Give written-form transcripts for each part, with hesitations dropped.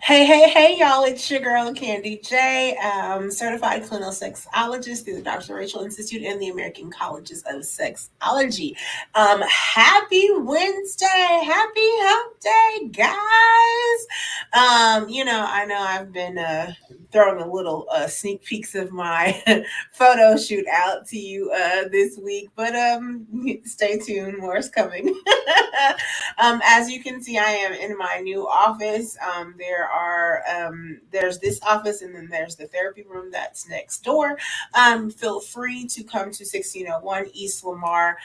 Hey, y'all, it's your girl, Candy J, certified clinical sexologist through the Dr. Rachel Institute and the American Colleges of Sexology. Happy Wednesday, happy hump day, guys. I know I've been throwing a little sneak peeks of my photo shoot out to you this week, but stay tuned, more is coming. As you can see, I am in my new office. There's this office, and then there's the therapy room that's next door. Feel free to come to 1601 East Lamar.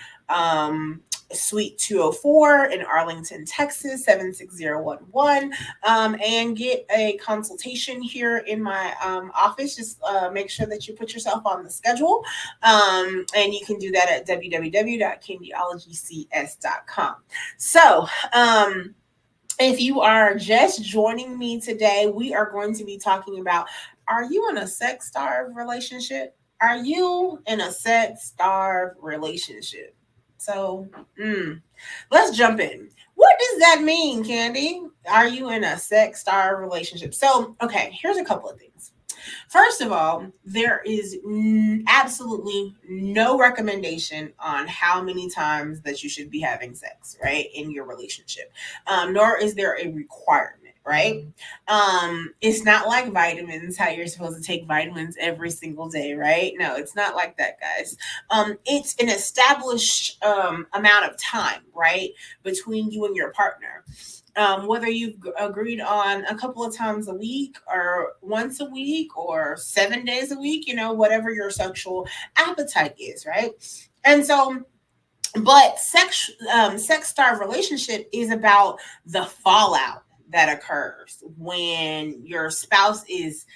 Suite 204 in Arlington, Texas, 76011, and get a consultation here in my office. Just make sure that you put yourself on the schedule, and you can do that at www.candyologycs.com. So, if you are just joining me today, we are going to be talking about, are you in a sex starved relationship? Are you in a sex starved relationship? So, let's jump in. What does that mean, Candy? Are you in a sex starved relationship? So, okay, here's a couple of things. First of all, there is absolutely no recommendation on how many times that you should be having sex, right, in your relationship. Nor is there a requirement. Right? It's not like vitamins, how you're supposed to take vitamins every single day, right? No, it's not like that, guys. It's an established amount of time, right, between you and your partner. Whether you've agreed on a couple of times a week or once a week or 7 days a week, whatever your sexual appetite is, right? And so, but sex starved relationship is about the fallout that occurs when your spouse is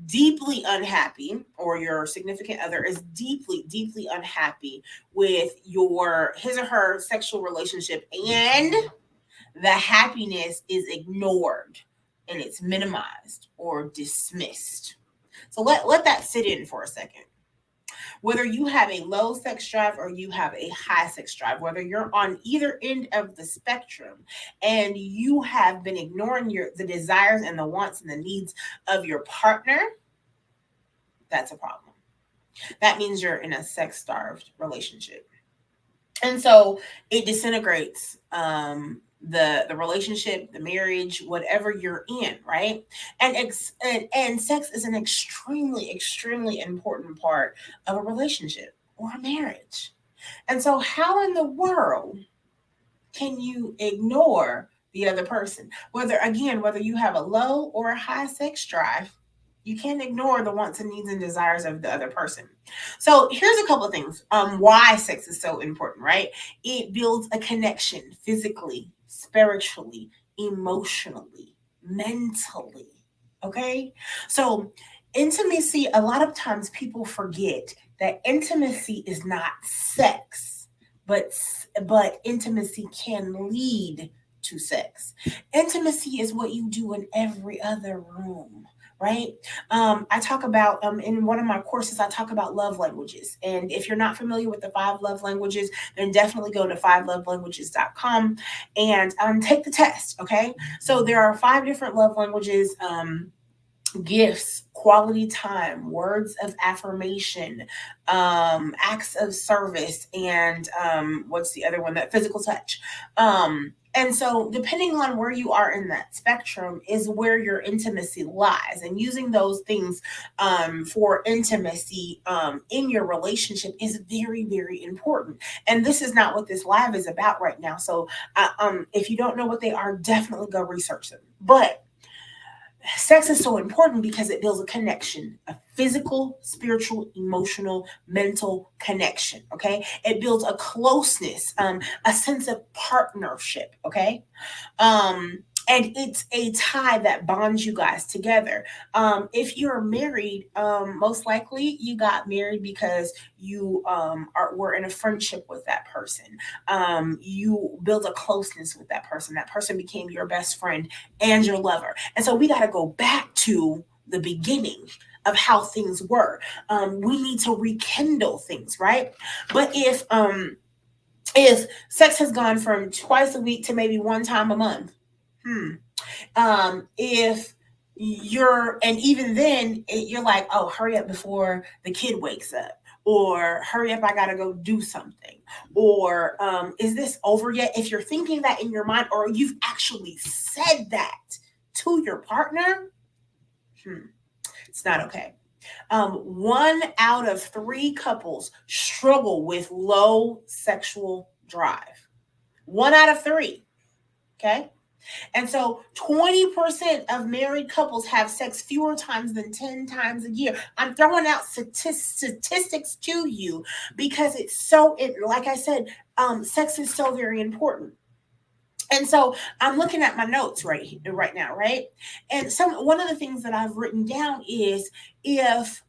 deeply unhappy, or your significant other is deeply unhappy with your his or her sexual relationship, and the happiness is ignored and it's minimized or dismissed. So let that sit in for a second. Whether you have a low sex drive or you have a high sex drive, whether you're on either end of the spectrum and you have been ignoring the desires and the wants and the needs of your partner, that's a problem. That means you're in a sex starved relationship. And so it disintegrates the relationship, the marriage, whatever you're in, right? And sex is an extremely important part of a relationship or a marriage. And so, how in the world can you ignore the other person? Whether you have a low or a high sex drive, you can't ignore the wants and needs and desires of the other person. So here's a couple of things why sex is so important, right? It builds a connection physically, spiritually, emotionally, mentally. Okay? So intimacy, a lot of times people forget that intimacy is not sex, but intimacy can lead to sex. Intimacy is what you do in every other room, right? I talk about in one of my courses, I talk about love languages. And if you're not familiar with the 5 love languages, then definitely go to 5lovelanguages.com and take the test. Okay. So there are 5 different love languages. Gifts, quality time, words of affirmation, acts of service, and what's the other one? That physical touch. And so, depending on where you are in that spectrum, is where your intimacy lies. And using those things for intimacy in your relationship is very important. And this is not what this live is about right now. So, if you don't know what they are, definitely go research them. But sex is so important because it builds a connection, a physical, spiritual, emotional, mental connection. Okay. It builds a closeness, a sense of partnership. Okay. And it's a tie that bonds you guys together. If you're married, most likely you got married because you were in a friendship with that person. You build a closeness with that person. That person became your best friend and your lover. And so we got to go back to the beginning of how things were. We need to rekindle things, right? But if sex has gone from twice a week to maybe one time a month, if and even then you're like, oh, hurry up before the kid wakes up, or hurry up, I gotta go do something, or is this over yet? If you're thinking that in your mind, or you've actually said that to your partner, it's not okay. 1 out of 3 couples struggle with low sexual drive. 1 out of 3. Okay. And so 20% of married couples have sex fewer times than 10 times a year. I'm throwing out statistics to you because like I said, sex is so very important. And so I'm looking at my notes right now, right? And one of the things that I've written down is if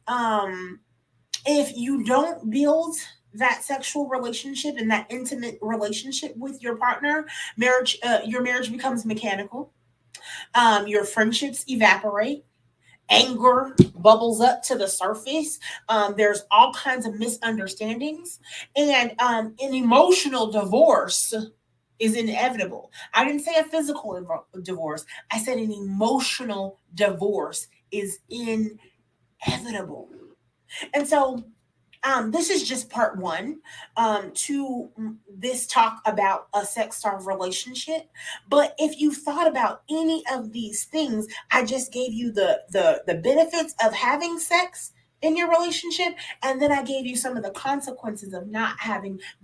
you don't build that sexual relationship and that intimate relationship with your partner, your marriage becomes mechanical. Your friendships evaporate. Anger bubbles up to the surface. There's all kinds of misunderstandings, and an emotional divorce is inevitable. I didn't say a physical divorce. I said an emotional divorce is inevitable. And so this is just part one to this talk about a sex starved relationship. But if you've thought about any of these things, I just gave you the benefits of having sex in your relationship, and then I gave you some of the consequences of not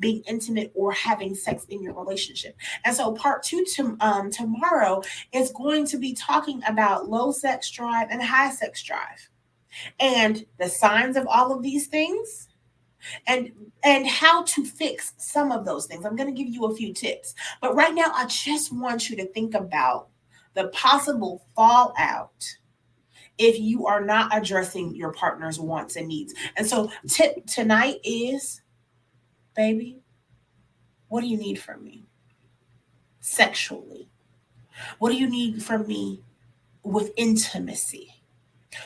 being intimate or having sex in your relationship. And so part two tomorrow is going to be talking about low sex drive and high sex drive, and the signs of all of these things, and how to fix some of those things. I'm going to give you a few tips. But right now, I just want you to think about the possible fallout if you are not addressing your partner's wants and needs. And so tip tonight is, baby, what do you need from me sexually? What do you need from me with intimacy?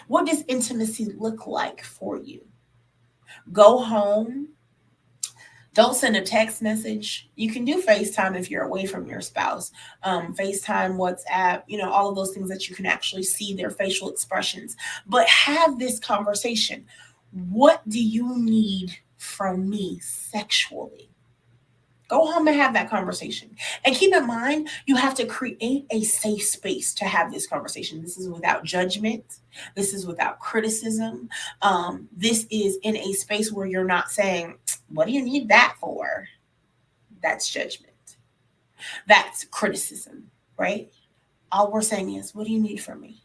What does intimacy look like for you? Go home. Don't send a text message. You can do FaceTime if you're away from your spouse. FaceTime, WhatsApp, all of those things that you can actually see their facial expressions. But have this conversation. What do you need from me sexually? Go home and have that conversation. And keep in mind, you have to create a safe space to have this conversation. This is without judgment. This is without criticism. This is in a space where you're not saying, what do you need that for? That's judgment. That's criticism, right? All we're saying is, what do you need from me?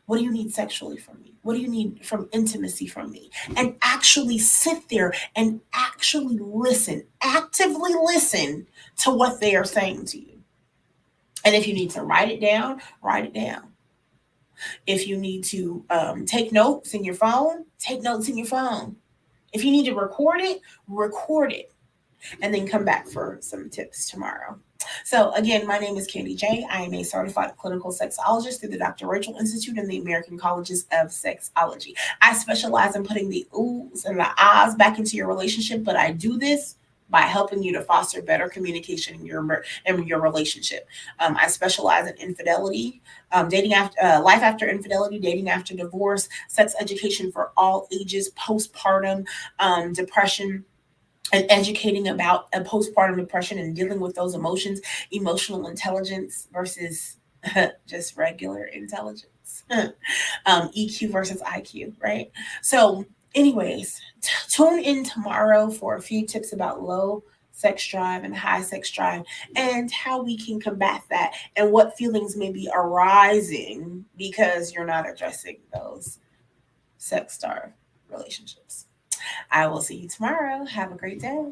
What do you need sexually from me? What do you need from intimacy from me? And actually sit there and actually listen, actively listen to what they are saying to you. And if you need to write it down, write it down. If you need to take notes in your phone, take notes in your phone. If you need to record it, record it. And then come back for some tips tomorrow. So again, my name is Candy J. I am a certified clinical sexologist through the Dr. Rachel Institute and the American Colleges of Sexology. I specialize in putting the oohs and the ahs back into your relationship, but I do this by helping you to foster better communication in your relationship. I specialize in infidelity, dating after life after infidelity, dating after divorce, sex education for all ages, postpartum depression, and educating about a postpartum depression and dealing with those emotions, emotional intelligence versus just regular intelligence, EQ versus IQ, right? So, anyways, tune in tomorrow for a few tips about low sex drive and high sex drive and how we can combat that and what feelings may be arising because you're not addressing those sex starved relationships. I will see you tomorrow. Have a great day.